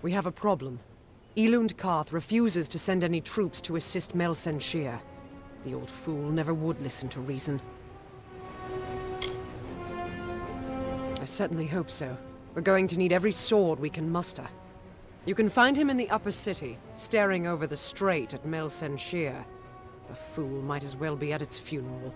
We have a problem. Elund Karth refuses to send any troops to assist Melsen Shir. The old fool never would listen to reason. I certainly hope so. We're going to need every sword we can muster. You can find him in the upper city, staring over the strait at Melsen Shir. The fool might as well be at its funeral.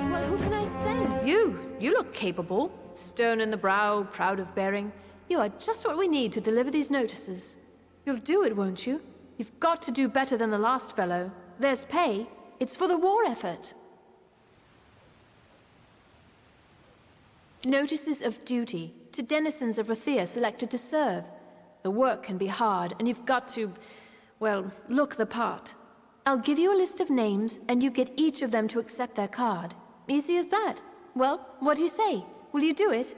Well, who can I send? You look capable. Stern in the brow, proud of bearing. You are just what we need to deliver these notices. You'll do it, won't you? You've got to do better than the last fellow. There's pay. It's for the war effort. Notices of duty to denizens of Rathia selected to serve. The work can be hard, and you've got to, well, look the part. I'll give you a list of names, and you get each of them to accept their card. Easy as that. Well, what do you say? Will you do it?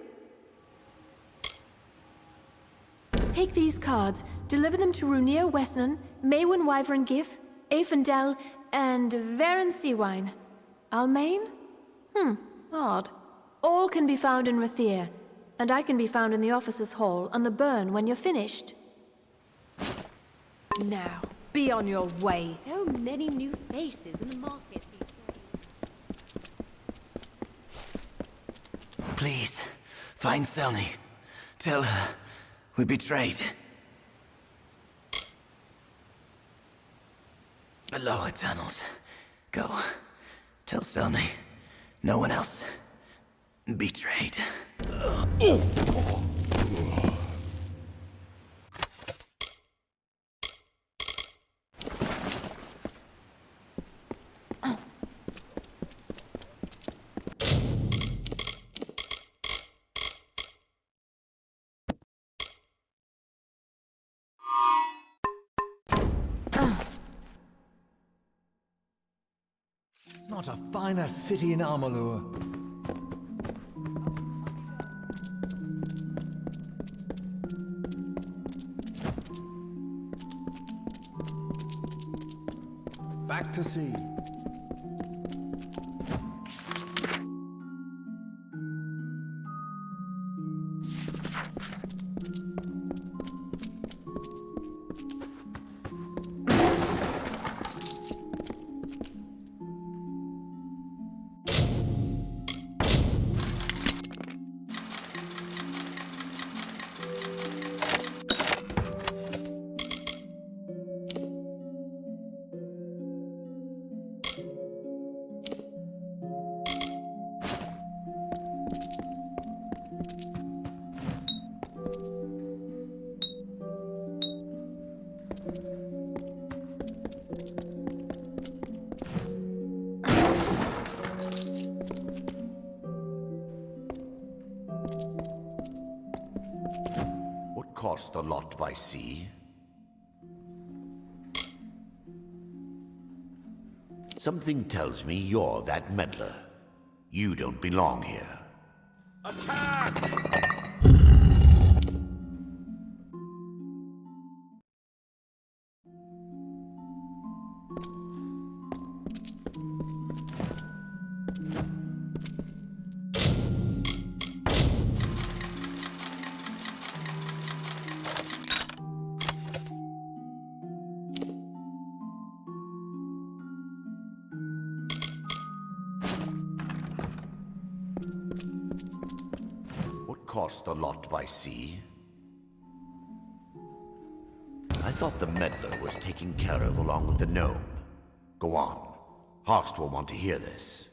Take these cards, deliver them to Runir Westnon, Maywin Wyvern Gif, Aefendel, and Varen Seawine. Almain? Odd. All can be found in Rathir, and I can be found in the officers' hall on the burn when you're finished. Now, be on your way. So many new faces in the market these days. Please, find Selny. Tell her we betrayed. The lower tunnels. Go. Tell Selny. No one else. Betrayed. Not a finer city in Amalur. Back to sea. Cost a lot by sea. Something tells me you're that meddler. You don't belong here. Attack! Cost a lot by sea. I thought the meddler was taken care of along with the gnome. Go on. Horst will want to hear this.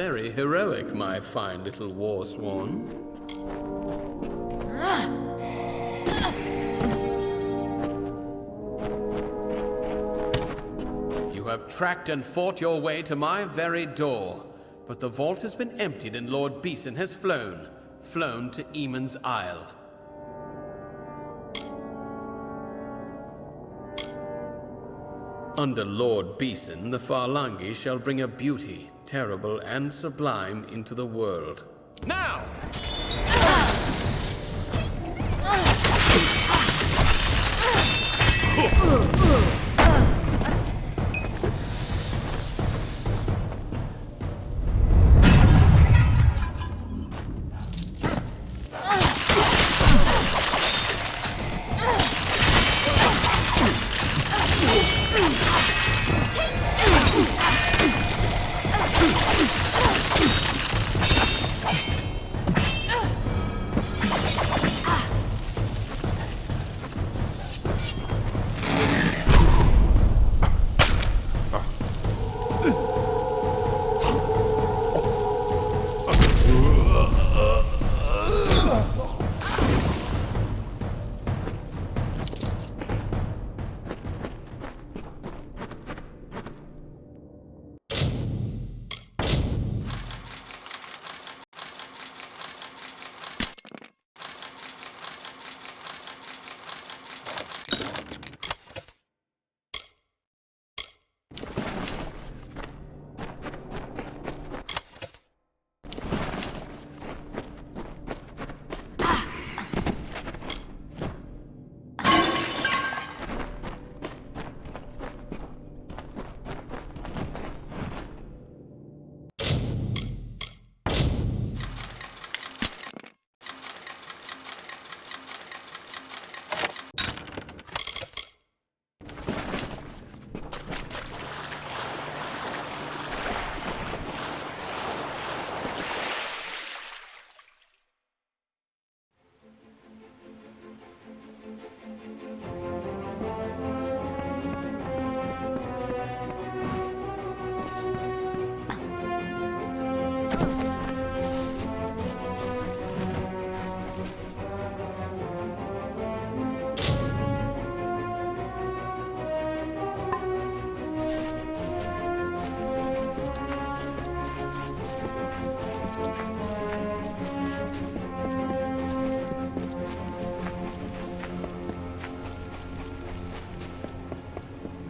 very heroic, my fine little war swan. You have tracked and fought your way to my very door, but the vault has been emptied and Lord Beeson has flown to Eamon's Isle. Under Lord Beeson, the Farlangi shall bring a beauty, terrible and sublime, into the world. Now!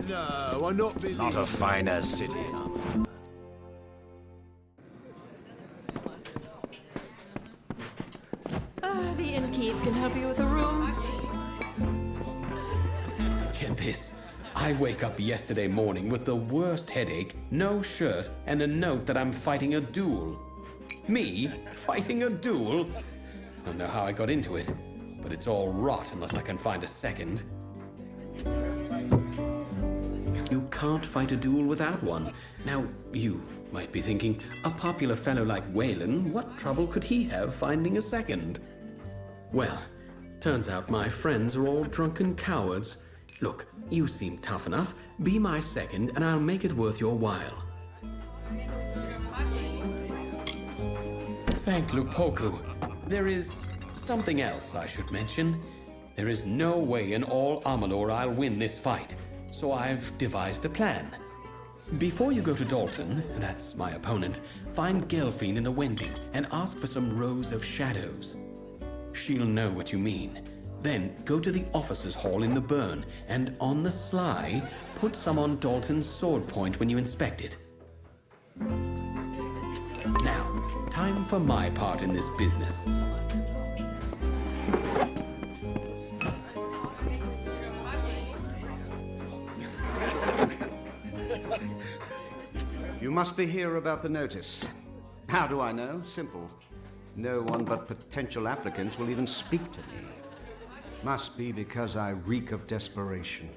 No, I'm not believing. Not a finer city. The innkeep can help you with a room. Get this. I wake up yesterday morning with the worst headache, no shirt, and a note that I'm fighting a duel. Me? Fighting a duel? I don't know how I got into it, but it's all rot unless I can find a second. You can't fight a duel without one. Now, you might be thinking, a popular fellow like Wayland, what trouble could he have finding a second? Well, turns out my friends are all drunken cowards. Look, you seem tough enough. Be my second, and I'll make it worth your while. Thank Lupoku. There is something else I should mention. There is no way in all Amalur I'll win this fight, so I've devised a plan. Before you go to Dalton, that's my opponent, find Gelfine in the Wending and ask for some rows of shadows. She'll know what you mean. Then go to the officers' hall in the burn, and on the sly, put some on Dalton's sword point when you inspect it. Now, time for my part in this business. You must be here about the notice. How do I know? Simple. No one but potential applicants will even speak to me. Must be because I reek of desperation,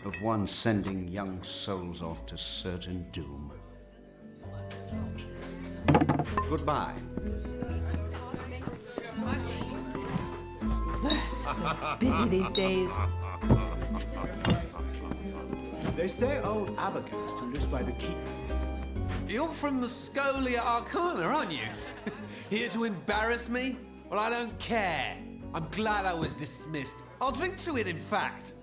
of one sending young souls off to certain doom. Goodbye. So busy these days. They say old Abagast, who lives by the keep. You're from the Scholia Arcana, aren't you? Here to embarrass me? Well, I don't care. I'm glad I was dismissed. I'll drink to it, in fact.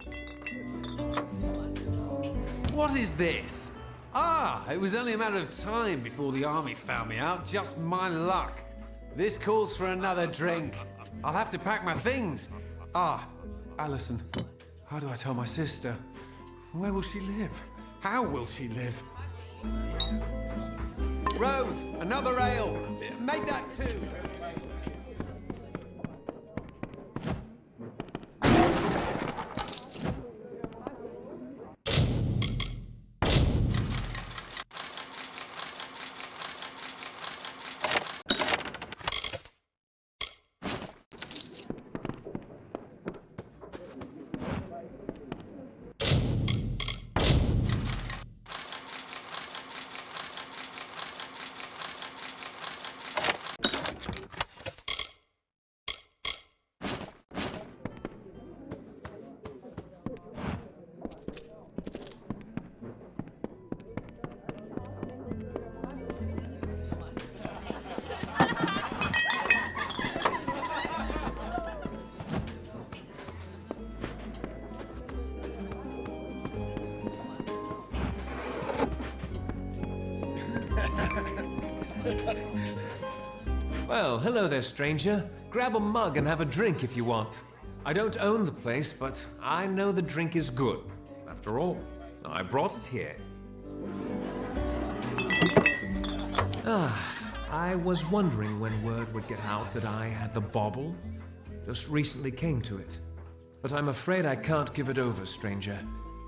What is this? Ah, it was only a matter of time before the army found me out. Just my luck. This calls for another drink. I'll have to pack my things. Ah, Alison, how do I tell my sister? Where will she live? How will she live? Rose, another ale. Make that two. Well, hello there, stranger. Grab a mug and have a drink if you want. I don't own the place, but I know the drink is good. After all, I brought it here. I was wondering when word would get out that I had the bauble. Just recently came to it. But I'm afraid I can't give it over, stranger.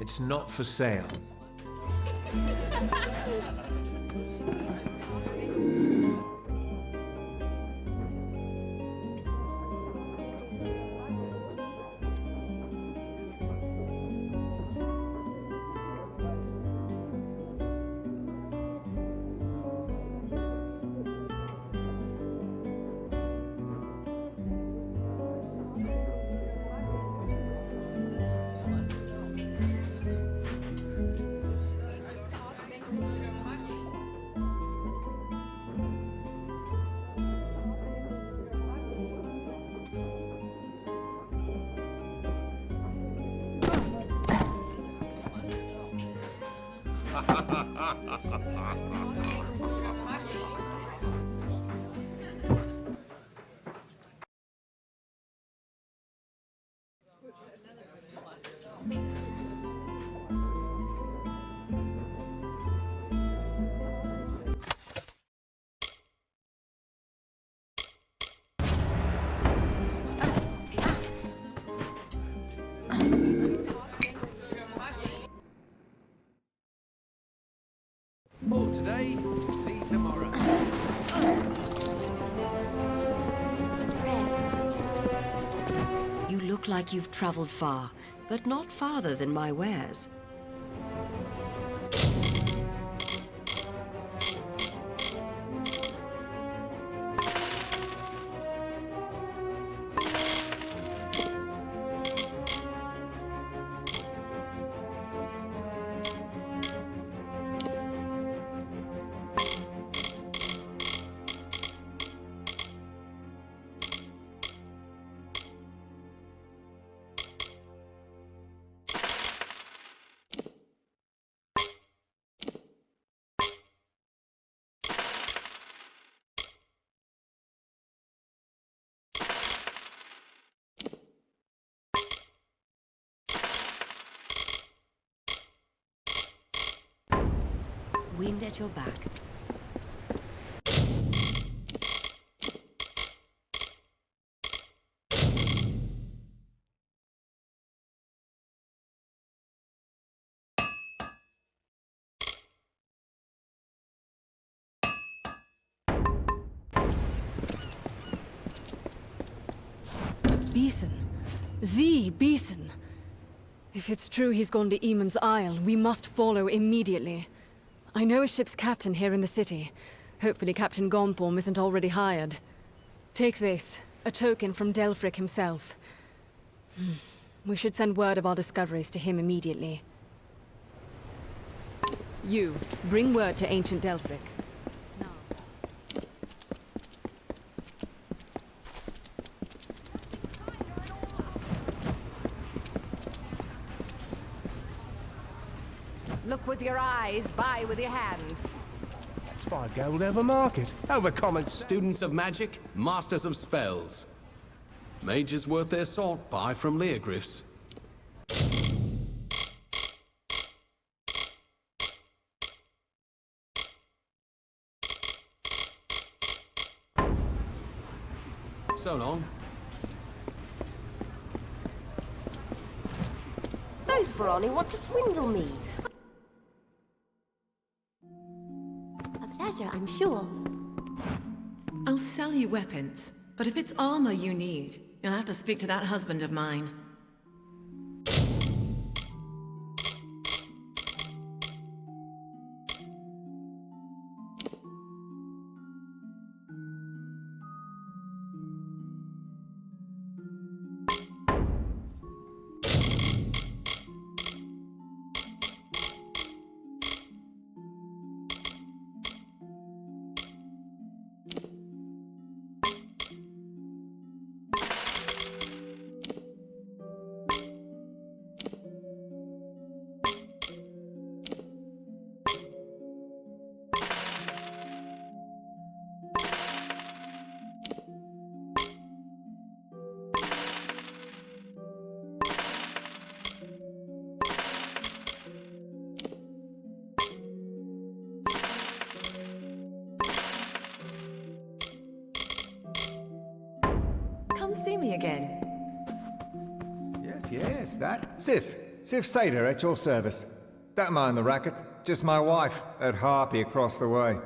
It's not for sale. For today, see tomorrow. You look like you've traveled far, but not farther than my wares. Wind at your back. Beeson. The Beeson. If it's true he's gone to Eamon's Isle, we must follow immediately. I know a ship's captain here in the city. Hopefully Captain Gonporm isn't already hired. Take this, a token from Delfric himself. We should send word of our discoveries to him immediately. You, bring word to ancient Delphic. Look with your eyes, buy with your hands. That's 5 gold over market. Over common Students of magic, masters of spells. Mages worth their salt, buy from Leogryphs. So long. Those Veroni want to swindle me. A pleasure, I'm sure. I'll sell you weapons, but if it's armor you need, you'll have to speak to that husband of mine. Come see me again. Yes, that. Sif Sater at your service. Don't mind the racket. Just my wife, that harpy across the way.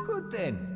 Good then.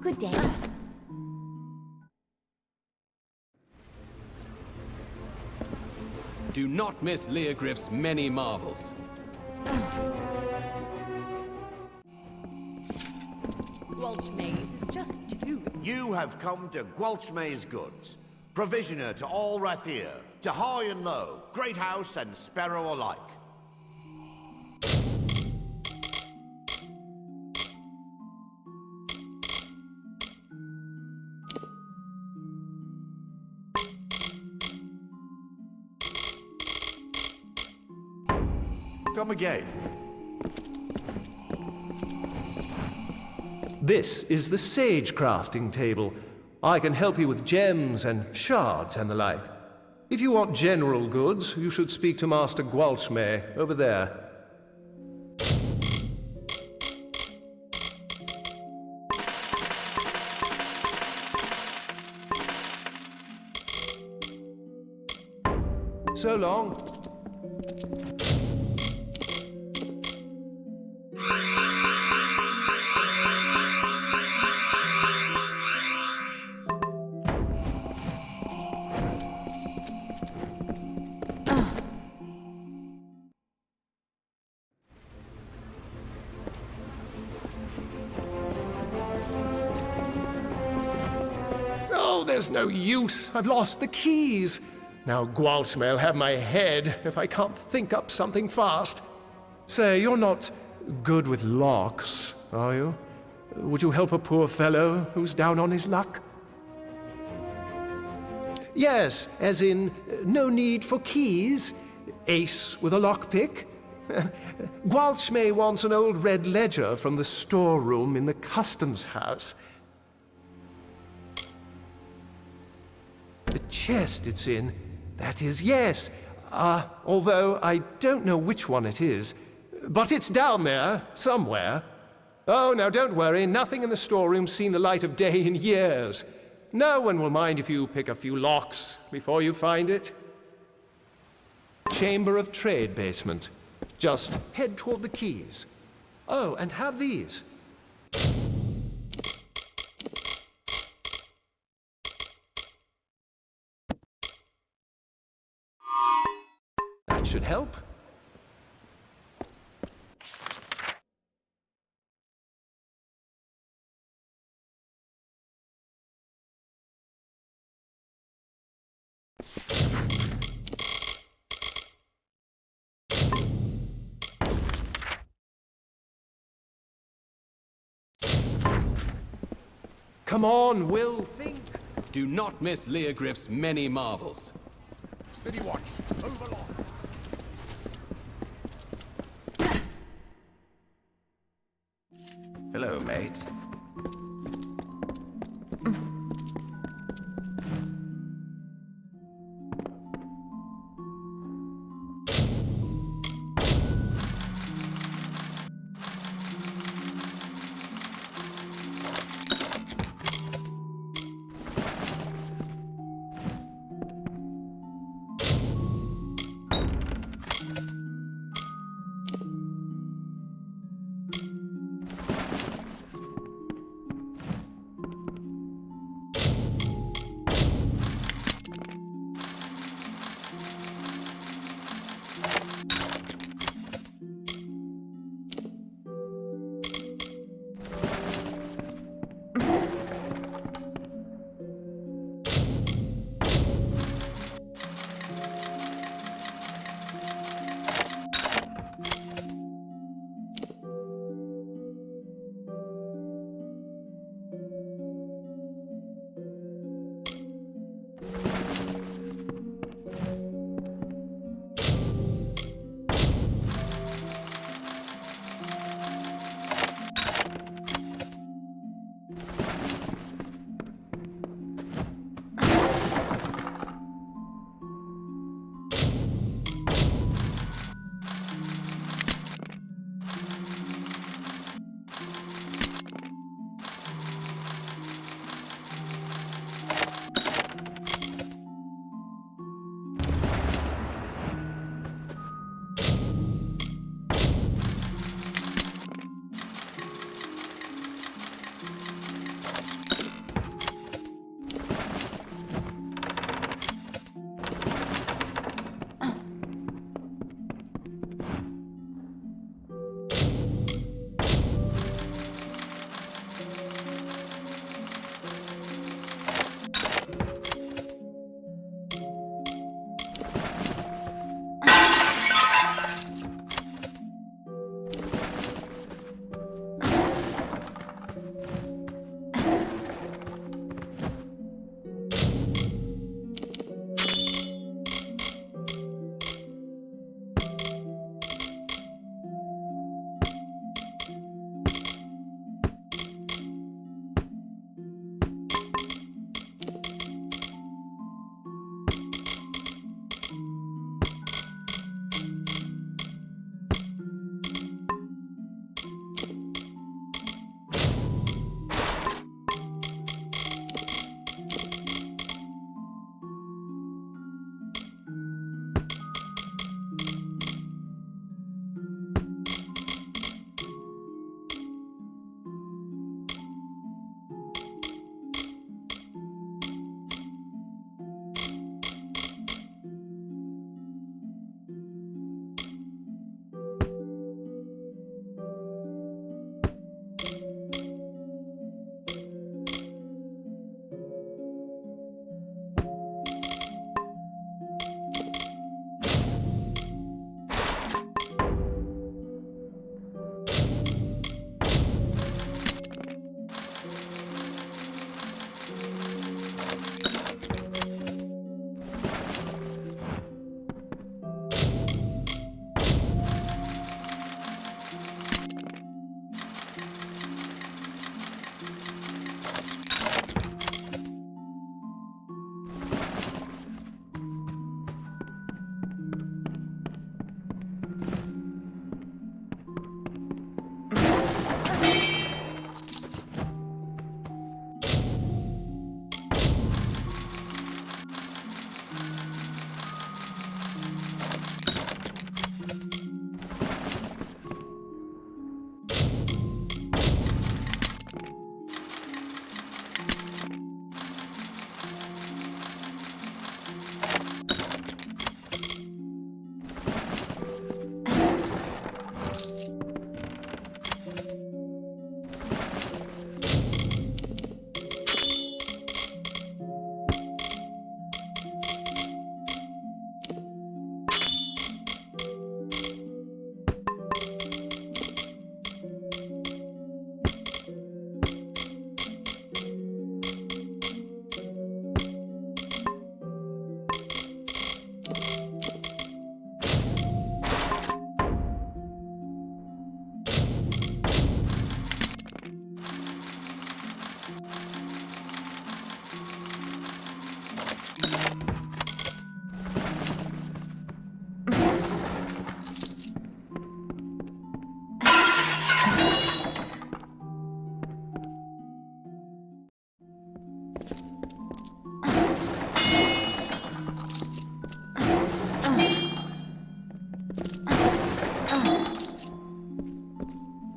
Good day. Do not miss Leogryph's many marvels. Gwalchmaze is just too... You have come to Gwalchmay's goods, provisioner to all Rathir, to high and low, great house and sparrow alike. Come again. This is the sage crafting table. I can help you with gems and shards and the like. If you want general goods, you should speak to Master Gwalchmay over there. So long. There's no use. I've lost the keys. Now Gwalchmay'll have my head if I can't think up something fast. Say, you're not good with locks, are you? Would you help a poor fellow who's down on his luck? Yes, as in, no need for keys. Ace with a lockpick. Gwalchmay wants an old red ledger from the storeroom in the customs house. The chest it's in, that is, yes. Although I don't know which one it is. But it's down there, somewhere. Oh, now don't worry, nothing in the storeroom's seen the light of day in years. No one will mind if you pick a few locks before you find it. Chamber of Trade basement. Just head toward the keys. Oh, and have these. That should help. Come on, Will, think. Do not miss Leogryph's many marvels. City watch, overlord. Hello, mate.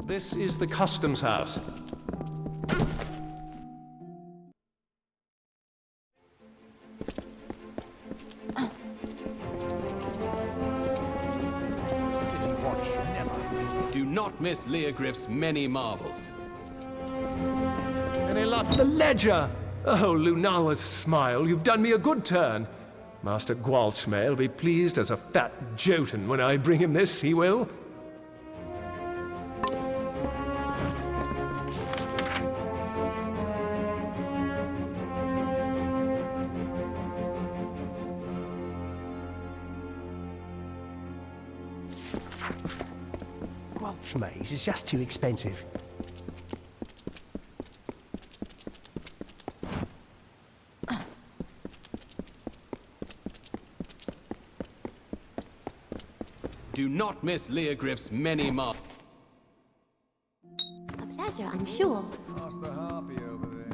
This is the customs house. City watch never. Do not miss Leogriff's many marvels. Any luck? The ledger! Oh, Lunala's smile, you've done me a good turn. Master Gwalchmay'll be pleased as a fat Jotun when I bring him this, he will. Welsh is just too expensive. Do not miss Leogriff's many marvels. A pleasure, I'm sure. Ask the harpy over there.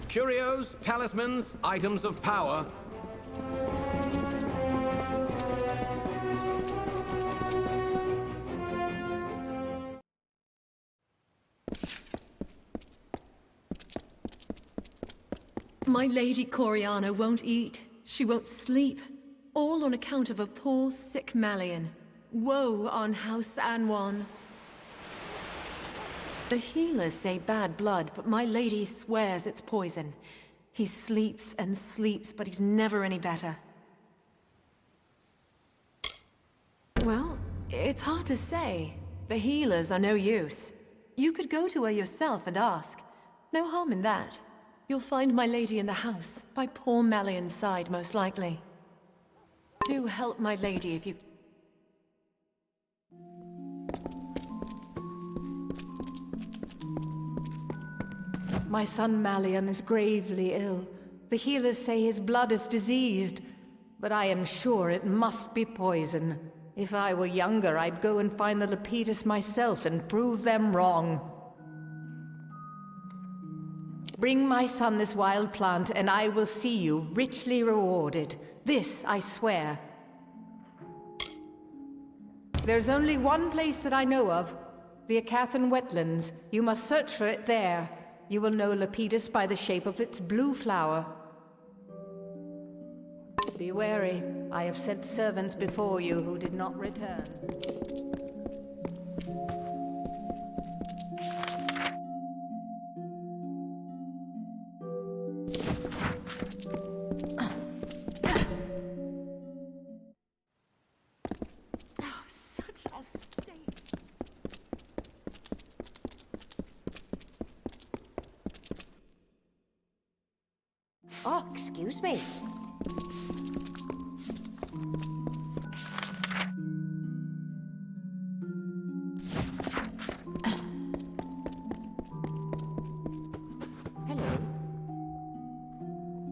Curios, talismans, items of power. My Lady Coriana won't eat. She won't sleep. All on account of a poor, sick Malian. Woe on House Anwan. The healers say bad blood, but my lady swears it's poison. He sleeps and sleeps, but he's never any better. Well, it's hard to say. The healers are no use. You could go to her yourself and ask. No harm in that. You'll find my lady in the house, by poor Malian's side, most likely. Do help my lady if you... My son Malian is gravely ill. The healers say his blood is diseased, but I am sure it must be poison. If I were younger, I'd go and find the Lepidus myself and prove them wrong. Bring my son this wild plant, and I will see you richly rewarded. This I swear. There's only one place that I know of, the Acathan wetlands. You must search for it there. You will know Lepidus by the shape of its blue flower. Be wary. I have sent servants before you who did not return. Oh, excuse me. Hello.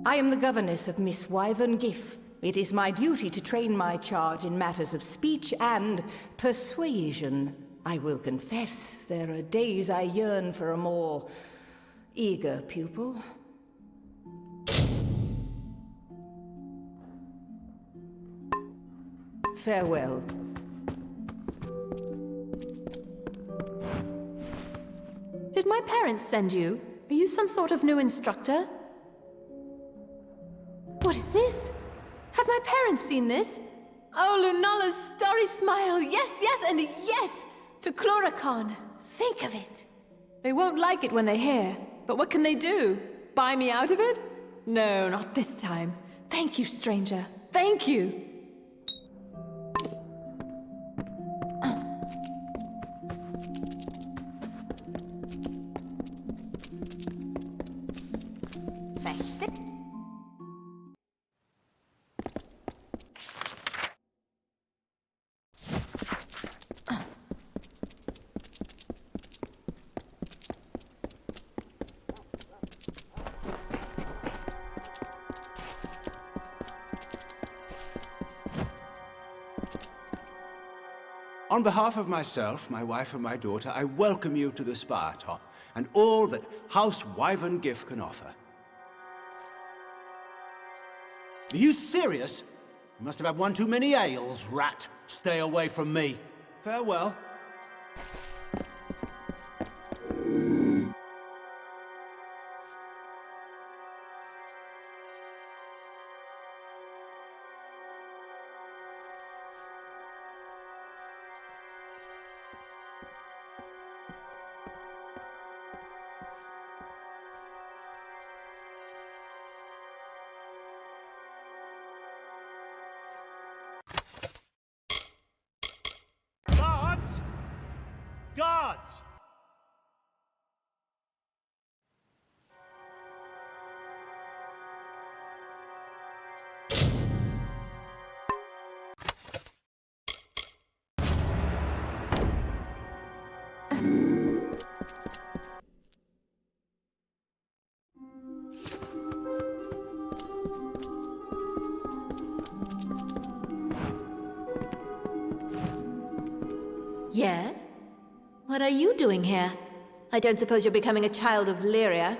I am the governess of Miss Wyvern Giff. It is my duty to train my charge in matters of speech and persuasion. I will confess, there are days I yearn for a more eager pupil. Farewell. Did my parents send you? Are you some sort of new instructor? What is this? Have my parents seen this? Oh, Lunala's starry smile! Yes, yes, and yes! To Chloracon! Think of it! They won't like it when they hear, but what can they do? Buy me out of it? No, not this time. Thank you, stranger. Thank you! On behalf of myself, my wife and my daughter, I welcome you to the Spire Top, and all that House Wyvern Gift can offer. Are you serious? You must have had one too many ales, rat. Stay away from me. Farewell. Guards! Guards! Yeah? What are you doing here? I don't suppose you're becoming a child of Lyria?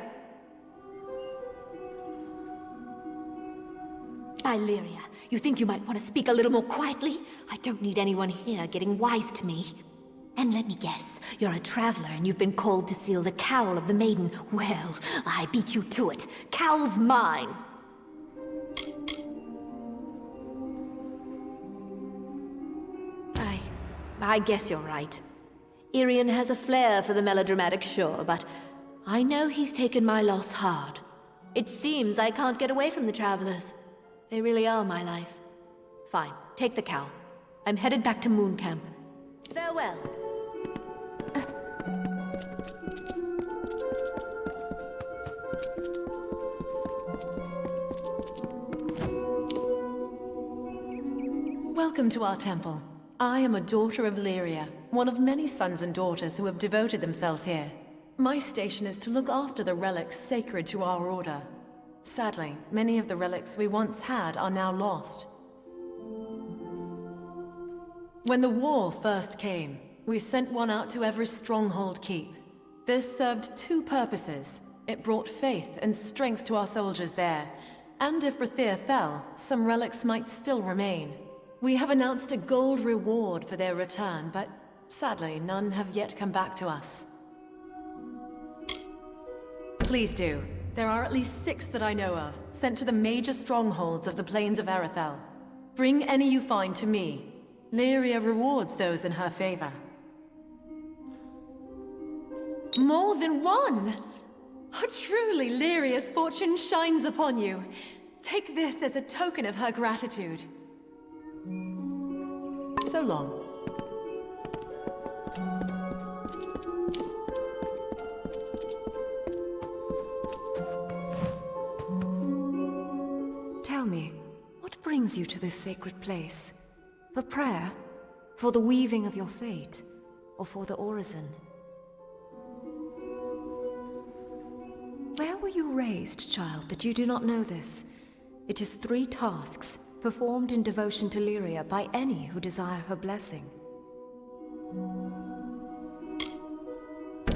By Lyria, you think you might want to speak a little more quietly? I don't need anyone here getting wise to me. And let me guess, you're a traveler and you've been called to seal the cowl of the maiden. Well, I beat you to it. Cowl's mine. I guess you're right. Irian has a flair for the melodramatic, sure, but I know he's taken my loss hard. It seems I can't get away from the travelers. They really are my life. Fine, take the cowl. I'm headed back to Moon Camp. Farewell. Welcome to our temple. I am a daughter of Lyria, one of many sons and daughters who have devoted themselves here. My station is to look after the relics sacred to our order. Sadly, many of the relics we once had are now lost. When the war first came, we sent one out to every stronghold keep. This served two purposes. It brought faith and strength to our soldiers there, and if Rathir fell, some relics might still remain. We have announced a gold reward for their return, but sadly, none have yet come back to us. Please do. There are at least 6 that I know of, sent to the major strongholds of the plains of Arethel. Bring any you find to me. Lyria rewards those in her favor. More than one! Oh, truly, Lyria's fortune shines upon you. Take this as a token of her gratitude. So long. Tell me, what brings you to this sacred place? For prayer? For the weaving of your fate? Or for the orison? Where were you raised, child, that you do not know this? It is 3 tasks, performed in devotion to Lyria by any who desire her blessing.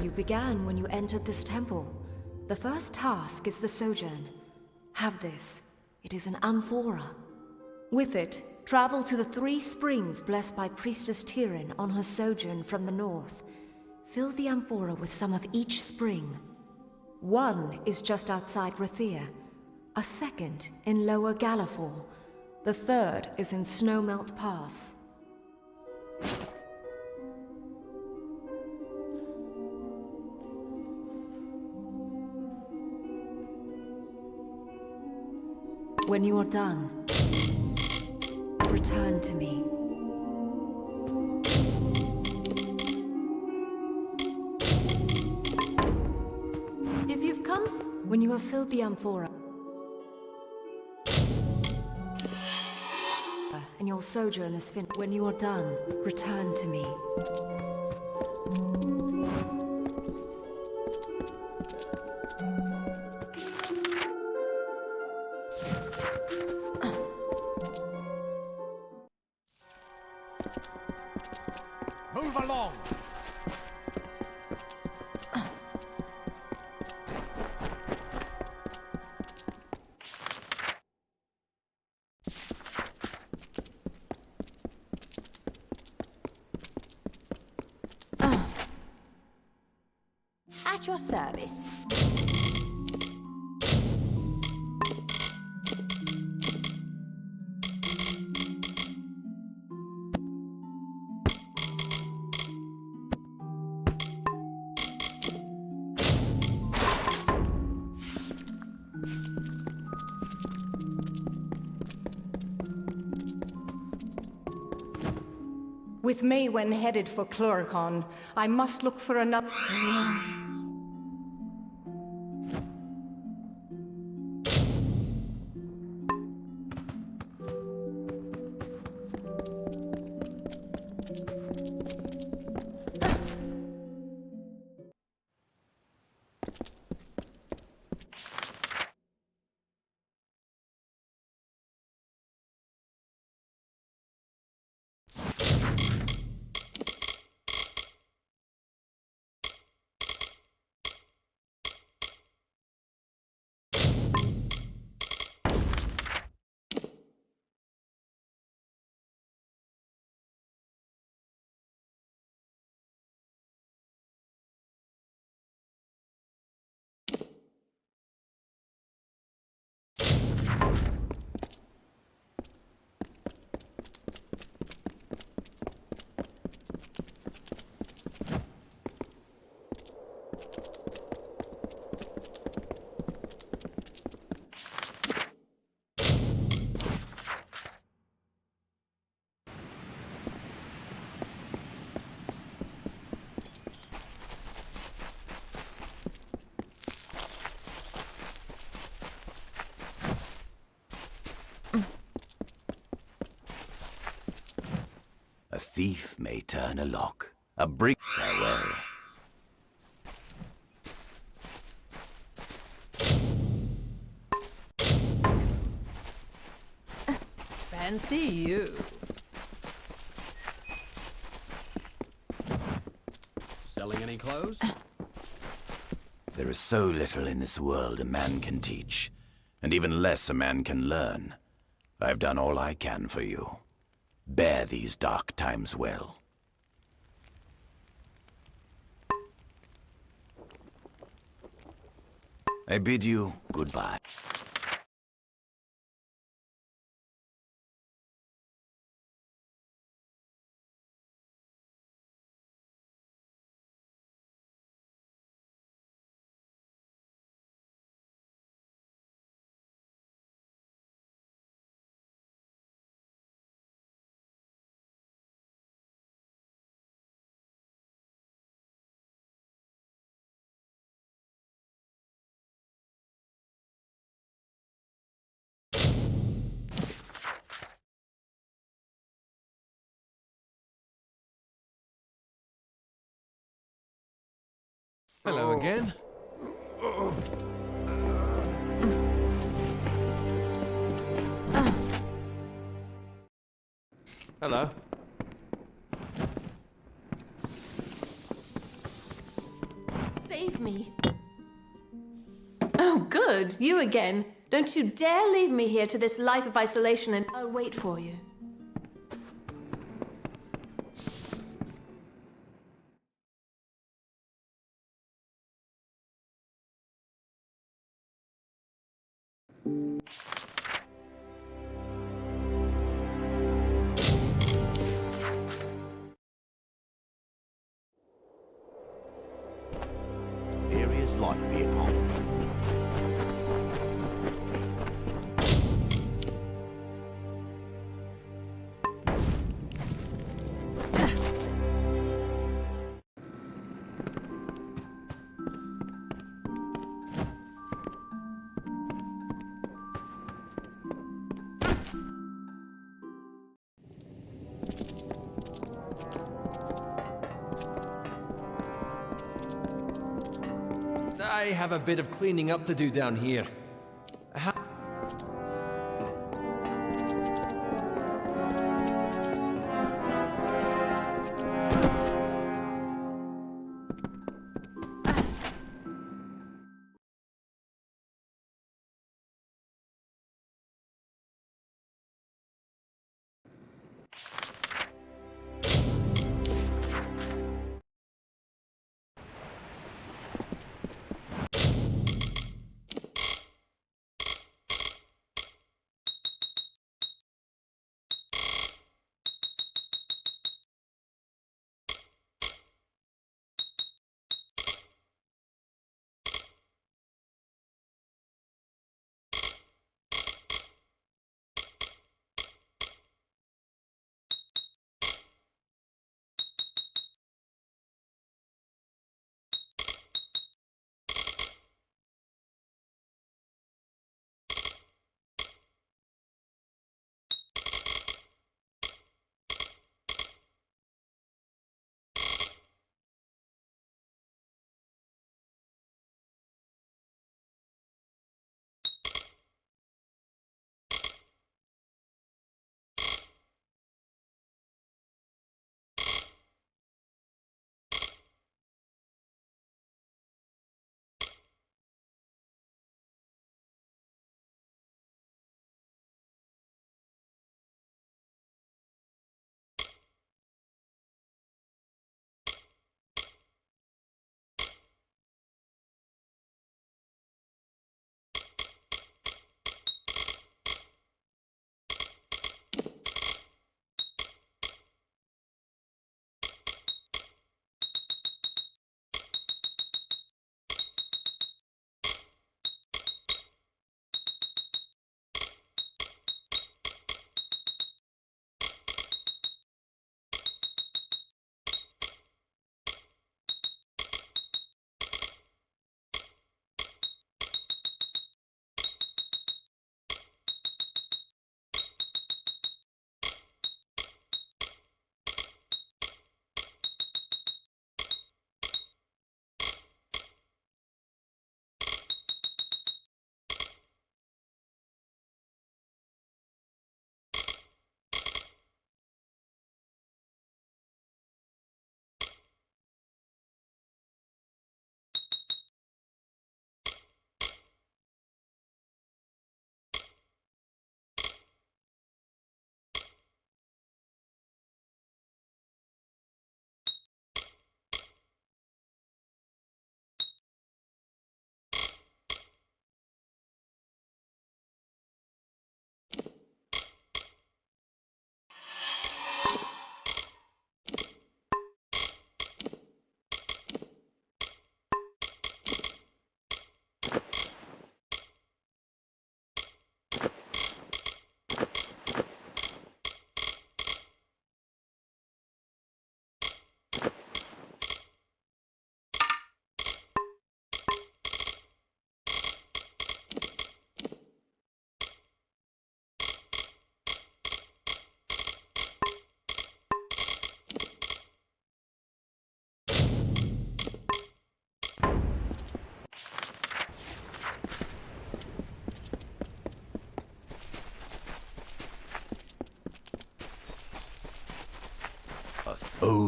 You began when you entered this temple. The first task is the sojourn. Have this. It is an amphora. With it, travel to the 3 springs blessed by Priestess Tyrian on her sojourn from the north. Fill the amphora with some of each spring. One is just outside Rathir, a second in Lower Galafor, the third is in Snowmelt Pass. When you are done, return to me. If you've come, when you have filled the amphora, and your sojourn is finished. When you are done, return to me. At your service. With Maywen headed for Chloricon, I must look for another... A thief may turn a lock, a brick farewell. Fancy you. Selling any clothes? There is so little in this world a man can teach, and even less a man can learn. I've done all I can for you. Bear these dark times well. I bid you goodbye. Hello again. Hello. Save me. Oh, good. You again. Don't you dare leave me here to this life of isolation, and I'll wait for you. Area's light be upon me. I have a bit of cleaning up to do down here.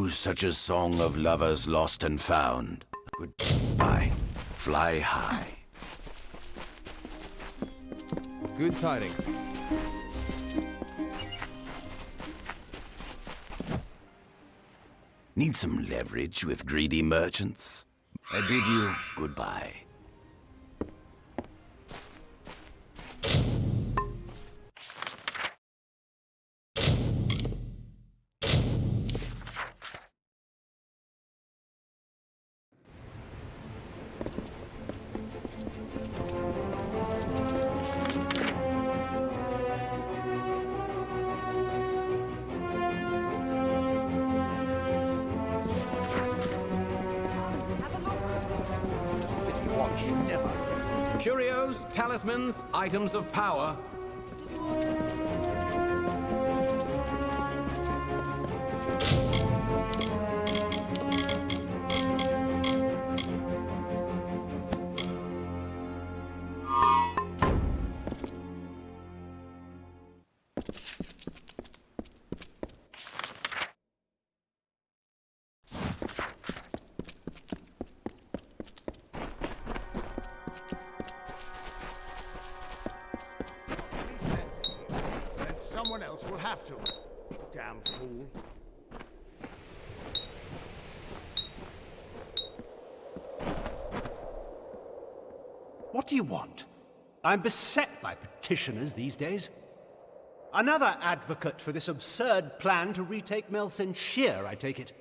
you such a song of lovers lost and found. Goodbye. Fly high. Good tidings. Need some leverage with greedy merchants? I bid you goodbye. Curios, talismans, items of power. Someone else will have to. Damn fool. What do you want? I'm beset by petitioners these days. Another advocate for this absurd plan to retake Melsenshire, I take it.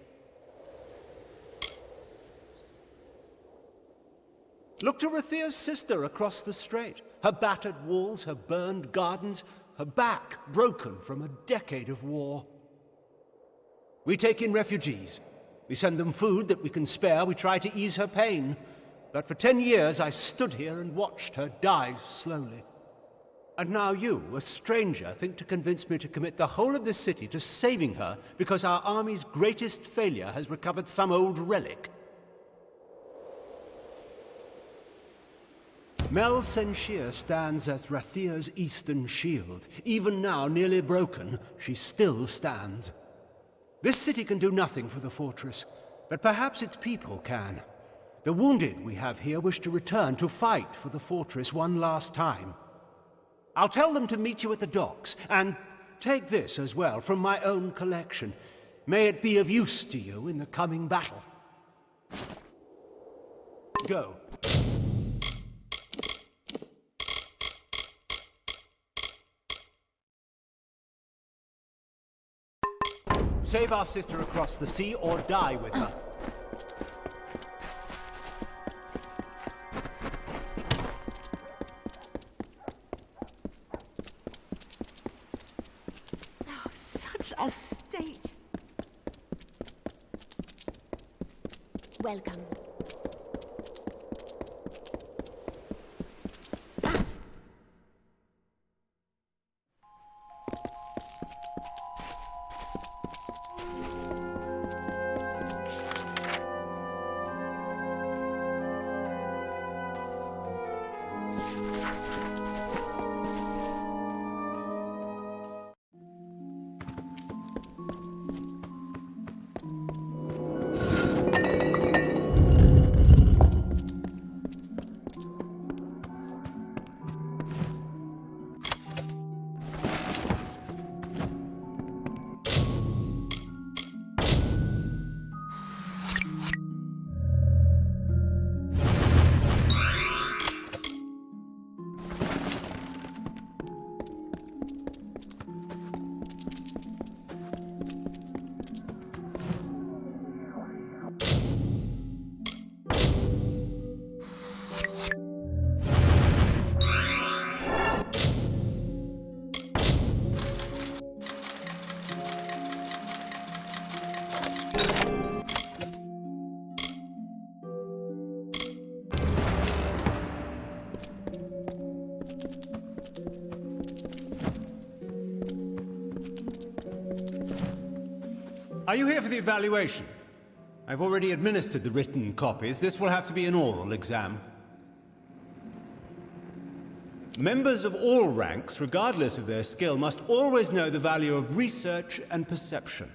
Look to Rathia's sister across the strait. Her battered walls, her burned gardens, her back broken from a decade of war. We take in refugees. We send them food that we can spare. We try to ease her pain. But for 10 years I stood here and watched her die slowly. And now you, a stranger, think to convince me to commit the whole of this city to saving her because our army's greatest failure has recovered some old relic. Melsenshire stands as Rathia's eastern shield. Even now, nearly broken, she still stands. This city can do nothing for the fortress, but perhaps its people can. The wounded we have here wish to return to fight for the fortress one last time. I'll tell them to meet you at the docks, and take this as well from my own collection. May it be of use to you in the coming battle. Go. Save our sister across the sea or die with her. Oh, such a state. Welcome. Are you here for the evaluation? I've already administered the written copies. This will have to be an oral exam. Members of all ranks, regardless of their skill, must always know the value of research and perception.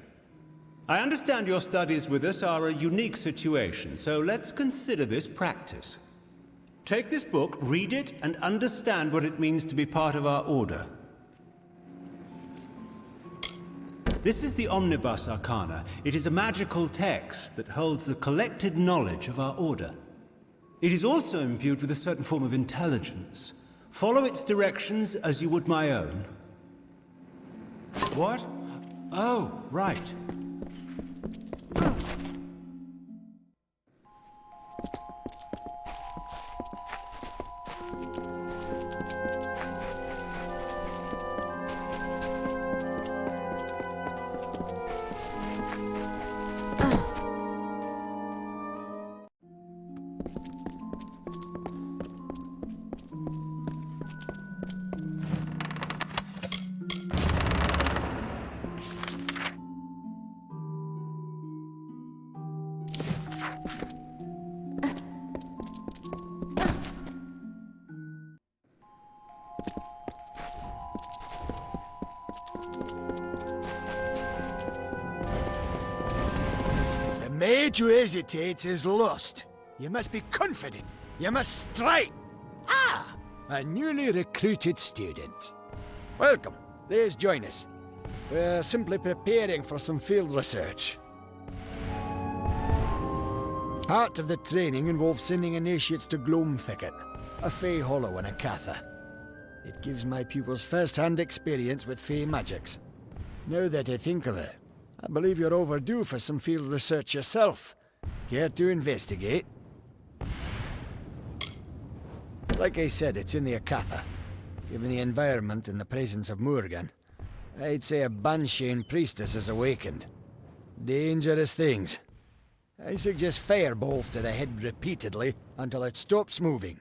I understand your studies with us are a unique situation, so let's consider this practice. Take this book, read it, and understand what it means to be part of our order. This is the Omnibus Arcana. It is a magical text that holds the collected knowledge of our order. It is also imbued with a certain form of intelligence. Follow its directions as you would my own. What? Oh, right. The maid who hesitates is lost. You must be confident. You must strike. Ah! A newly recruited student. Welcome. Please join us. We're simply preparing for some field research. Part of the training involves sending initiates to Gloam Thicket, a Fey Hollow and a Katha. It gives my pupils first-hand experience with Fey magics. Now that I think of it, I believe you're overdue for some field research yourself. Care to investigate? Like I said, it's in the Akatha. Given the environment and the presence of Morgan, I'd say a Banshane priestess has awakened. Dangerous things. I suggest fireballs to the head repeatedly until it stops moving.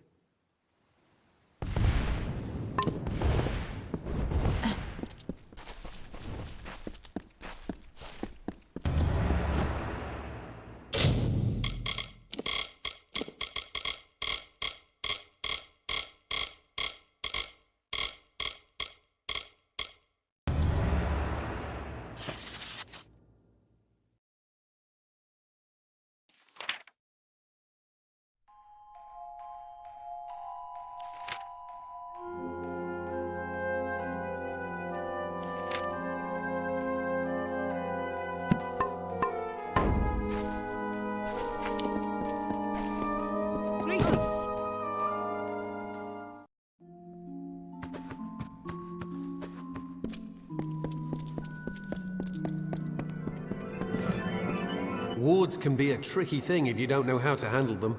Wards can be a tricky thing if you don't know how to handle them.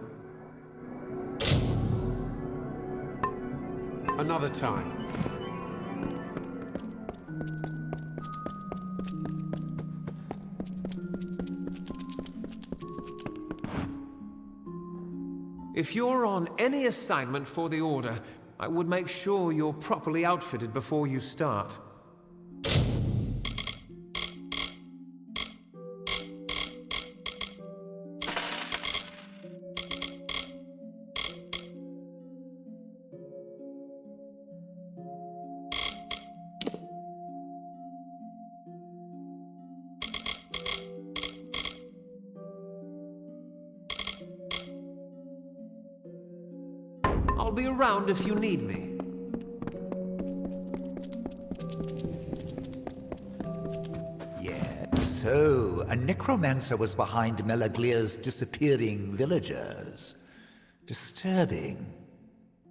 Another time. If you're on any assignment for the Order, I would make sure you're properly outfitted before you start. I'll be around if you need me. Yeah, so a necromancer was behind Melaglia's disappearing villagers. Disturbing.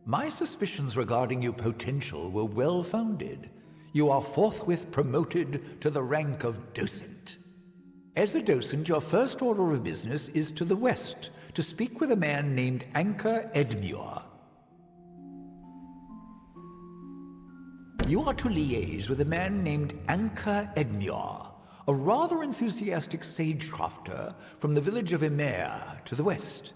My suspicions regarding your potential were well-founded. You are forthwith promoted to the rank of docent. As a docent, your first order of business is to the west, to speak with a man named Anchor Edmure. You are to liaise with a man named Anchor Edmure, a rather enthusiastic sagecrafter from the village of Emer to the west.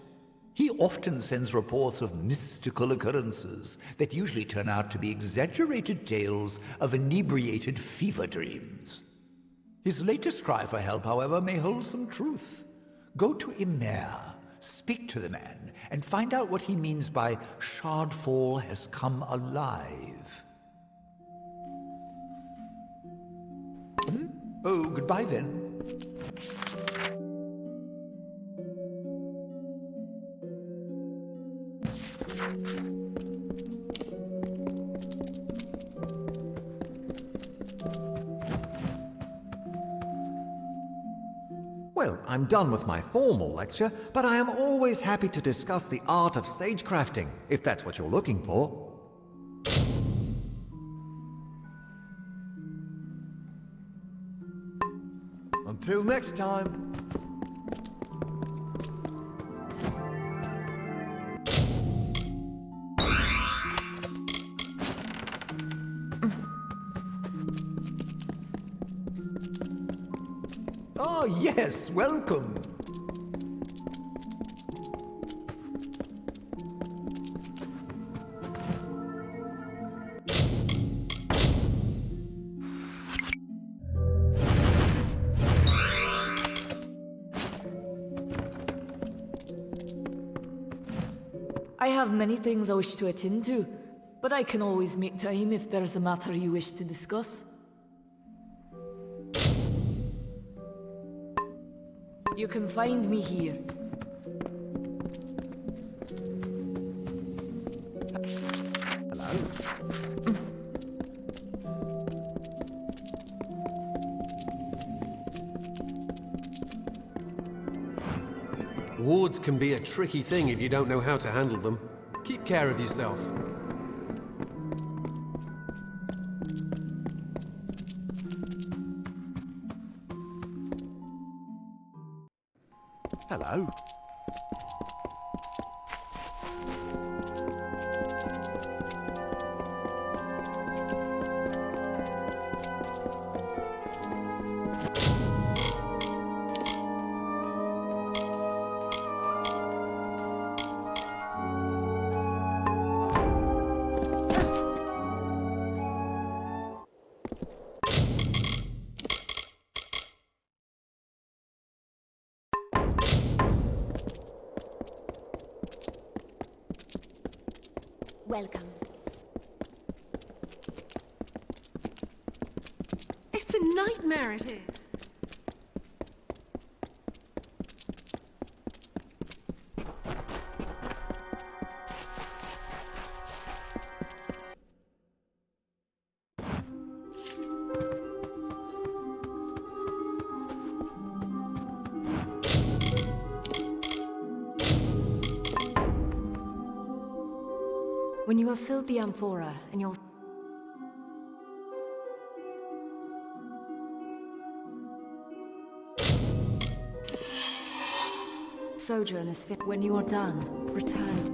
He often sends reports of mystical occurrences that usually turn out to be exaggerated tales of inebriated fever dreams. His latest cry for help, however, may hold some truth. Go to Emer, speak to the man, and find out what he means by Shardfall has come alive. Oh, goodbye then. Well, I'm done with my formal lecture, but I am always happy to discuss the art of sagecrafting, if that's what you're looking for. Until next time. Ah, yes, welcome. I have many things I wish to attend to, but I can always make time if there's a matter you wish to discuss. You can find me here. Wards can be a tricky thing if you don't know how to handle them. Keep care of yourself. Hello. Welcome. It's a nightmare, it is. When you have filled the amphora and your sojourn is fit, when you are done, return.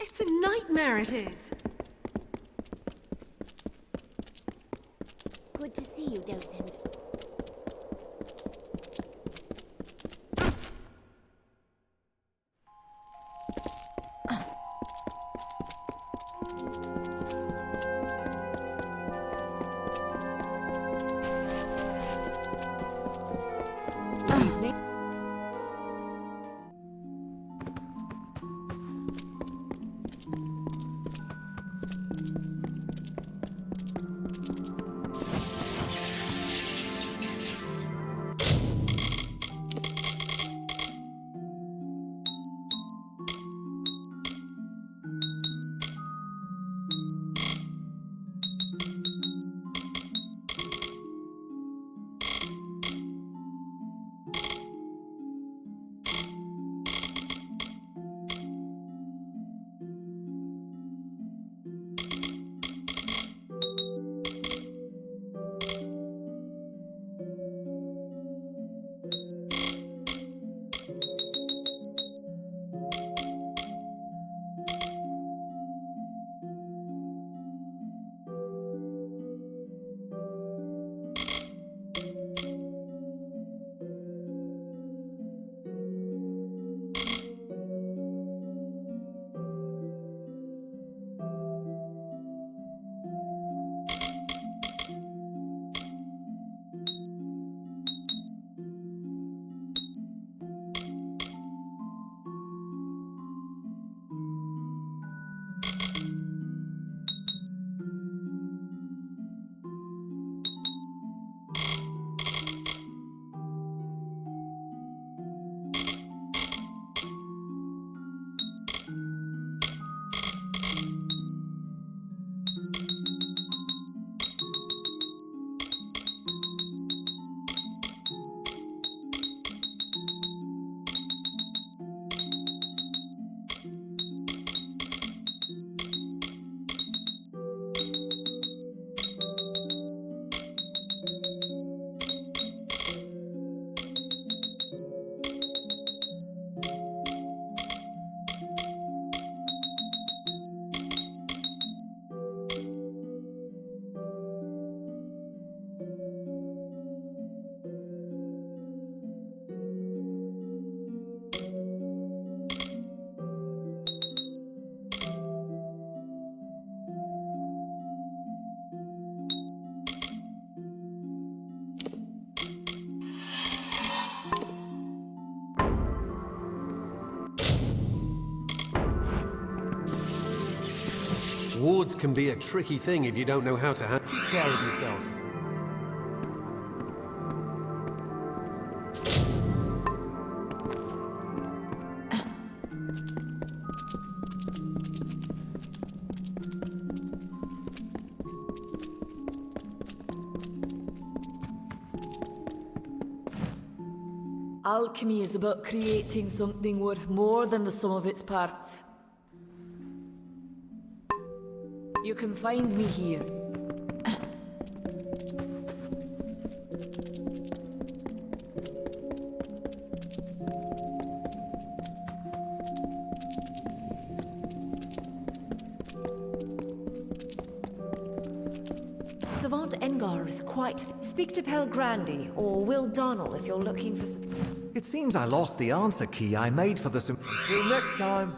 It's a nightmare, it is. Good to see you, Docent. Swords can be a tricky thing if you don't know how to take care of yourself. Alchemy is about creating something worth more than the sum of its parts. You can find me here. Savant Engar is quite... Speak to Pel Grandy or Will Donnell if you're looking for some... It seems I lost the answer key I made for the Till next time.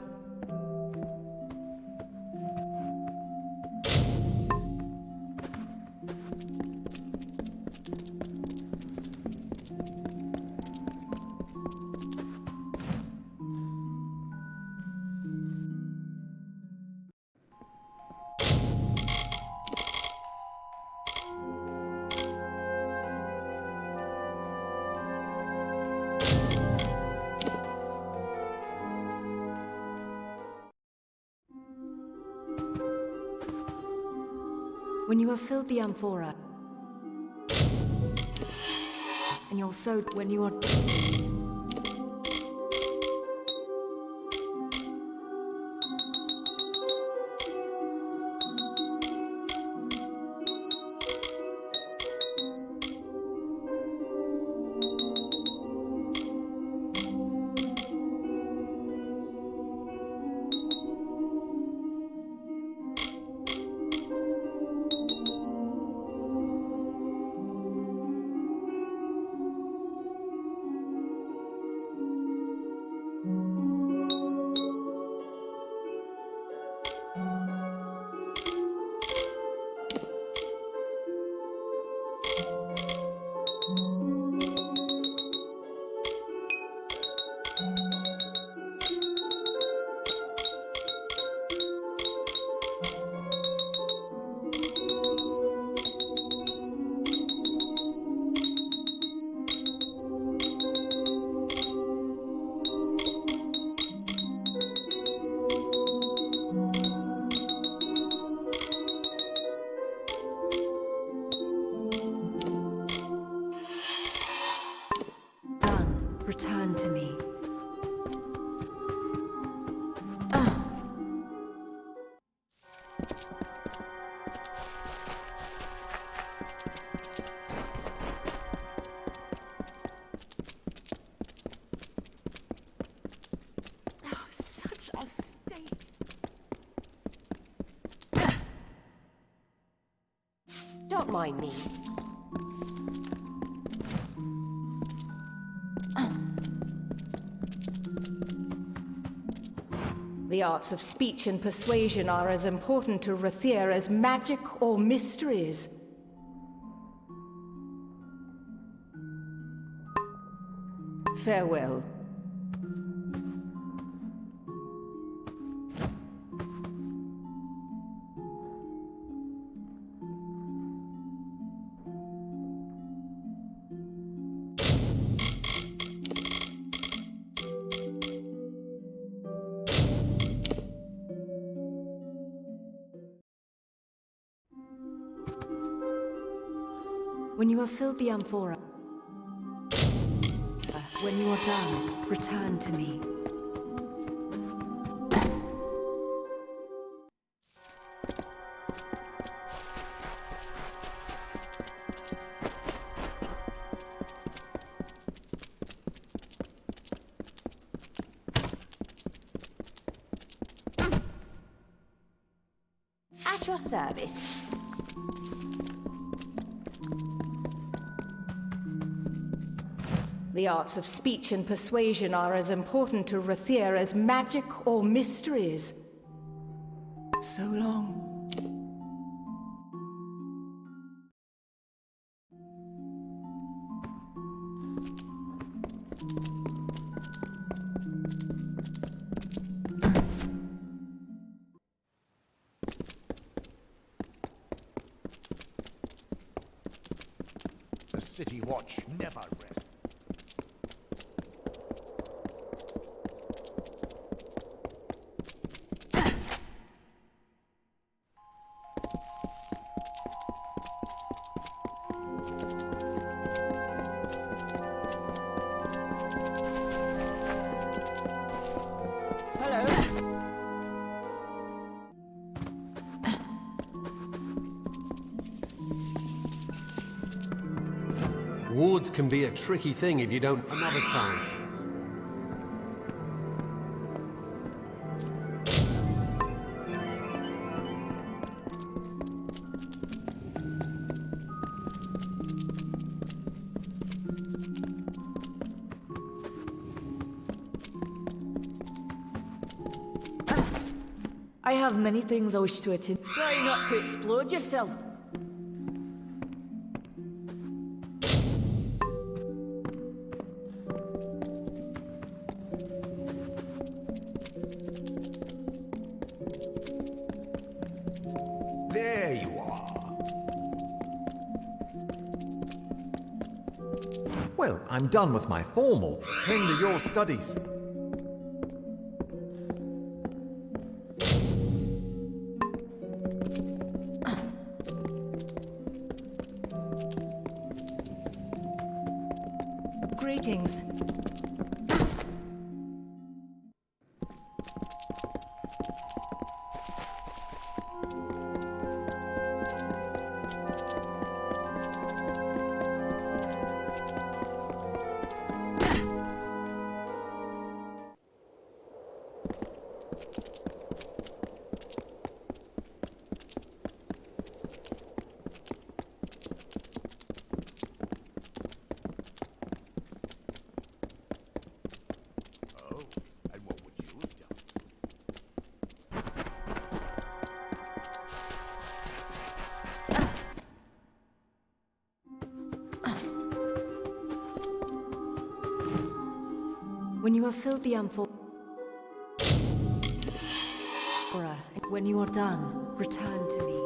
When you have filled the amphora, and you're so... when you are... Return to me. Such a state. Don't mind me. The arts of speech and persuasion are as important to Rathir as magic or mysteries. Farewell. When you have filled the amphora, when you are done, return to me. At your service. The arts of speech and persuasion are as important to Rathir as magic or mysteries. So long. life can be a tricky thing if you don't... Another time. I have many things I wish to attend. Try not to explode yourself. There you are. Well, I'm done with my formal. Tend to your studies. Greetings. When you have filled the amphora, when you are done, return to me.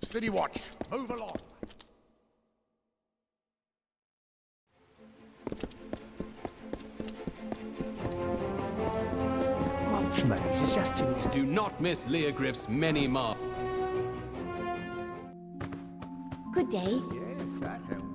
City Watch, move along. Watch maze is just too easy. Do not miss Leogriff's many marks. Good day. Yes, that helps.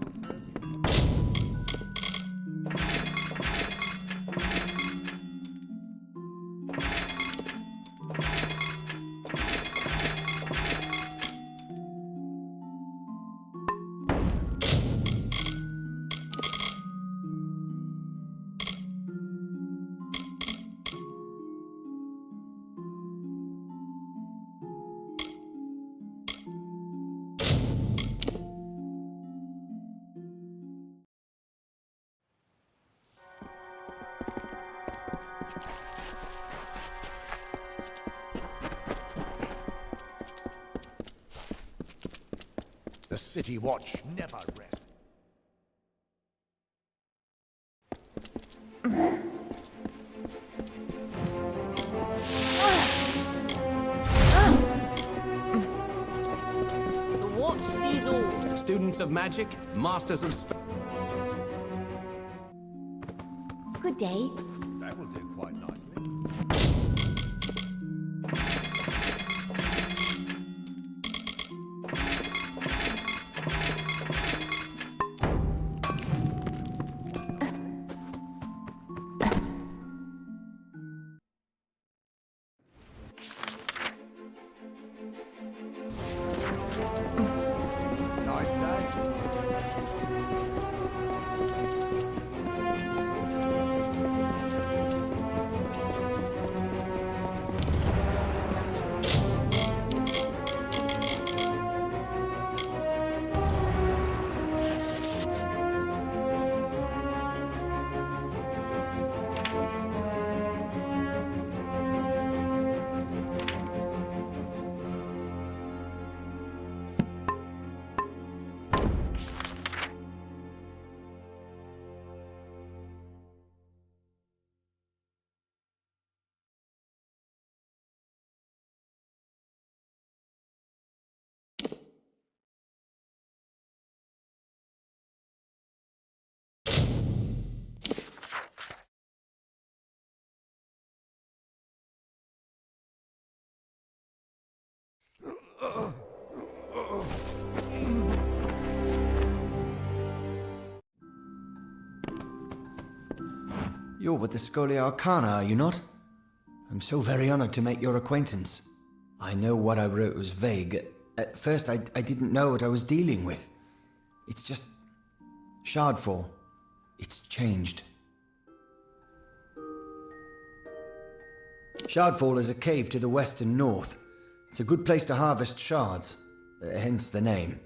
The City Watch never rests. The watch sees all. Students of magic, masters of Good day. That will do quite nicely. Nice day. You're with the Scholia Arcana, are you not? I'm so very honored to make your acquaintance. I know what I wrote was vague. At first, I didn't know what I was dealing with. It's just... Shardfall. It's changed. Shardfall is a cave to the west and north. It's a good place to harvest shards, hence the name.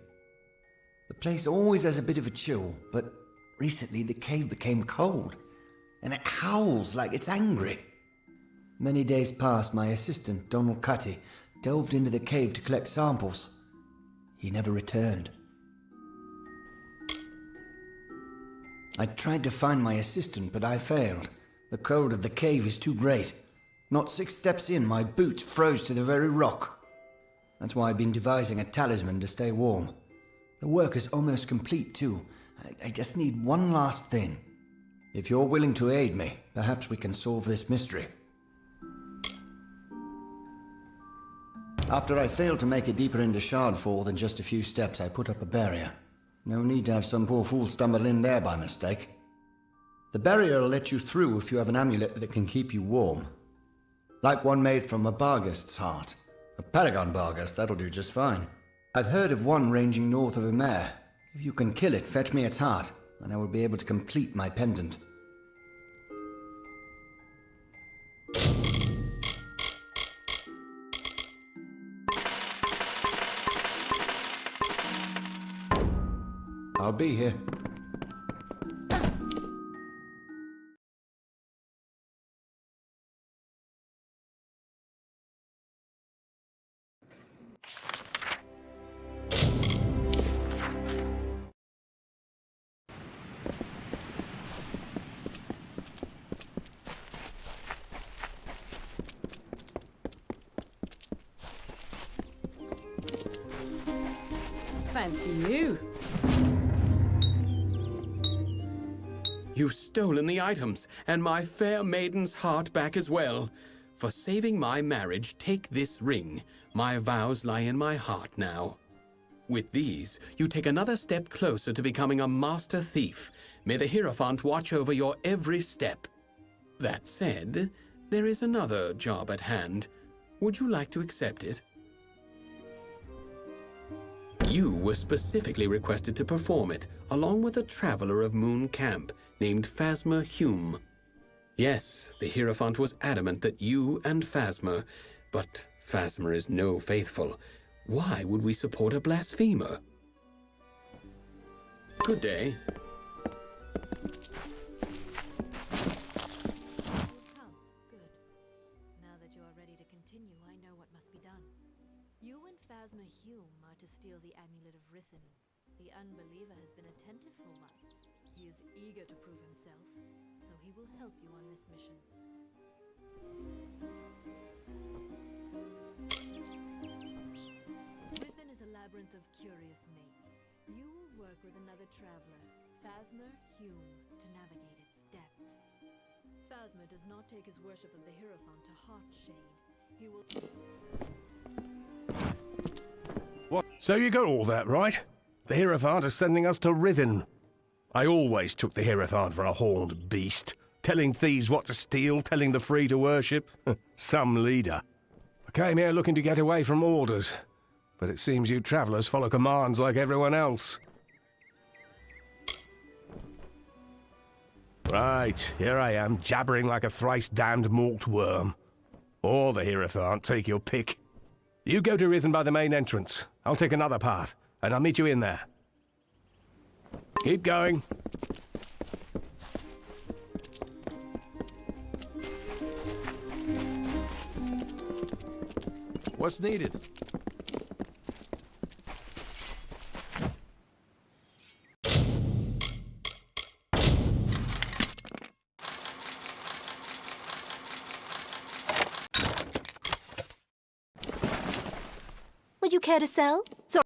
The place always has a bit of a chill, but recently the cave became cold, and it howls like it's angry. Many days past, my assistant, Donald Cutty, delved into the cave to collect samples. He never returned. I tried to find my assistant, but I failed. The cold of the cave is too great. Not 6 steps in, my boots froze to the very rock. That's why I've been devising a talisman to stay warm. The work is almost complete, too. I just need one last thing. If you're willing to aid me, perhaps we can solve this mystery. After I failed to make it deeper into Shardfall than just a few steps, I put up a barrier. No need to have some poor fool stumble in there by mistake. The barrier will let you through if you have an amulet that can keep you warm. Like one made from a Barghest's heart. A Paragon Barghest, that'll do just fine. I've heard of one ranging north of Amer. If you can kill it, fetch me its heart, and I will be able to complete my pendant. I'll be here. Fancy you. You've stolen the items, and my fair maiden's heart back as well. For saving my marriage, take this ring. My vows lie in my heart now. With these, you take another step closer to becoming a master thief. May the Hierophant watch over your every step. That said, there is another job at hand. Would you like to accept it? You were specifically requested to perform it, along with a traveler of Moon Camp named Phasma Hume. Yes, the Hierophant was adamant that you and Phasma, but Phasma is no faithful. Why would we support a blasphemer? Good day. Phasma Hume are to steal the amulet of Rithen. The unbeliever has been attentive for once. He is eager to prove himself, so he will help you on this mission. Rithen is a labyrinth of curious make. You will work with another traveler, Phasma Hume, to navigate its depths. Phasma does not take his worship of the Hierophant to Heartshade. He will... What? So you got all that right? The Hierophant is sending us to Rithen. I always took the Hierophant for a horned beast, telling thieves what to steal, telling the free to worship. Some leader. I came here looking to get away from orders, but it seems you travelers follow commands like everyone else. Right, here I am, jabbering like a thrice-damned malt worm. Or the Hierophant, take your pick. You go to Rithen by the main entrance. I'll take another path, and I'll meet you in there. Keep going. What's needed? Would you care to sell? Sorry.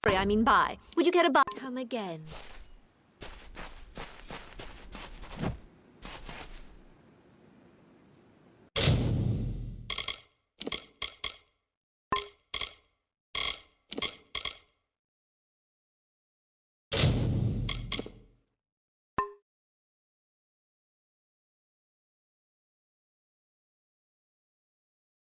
I mean buy. Would you care to buy? Come again.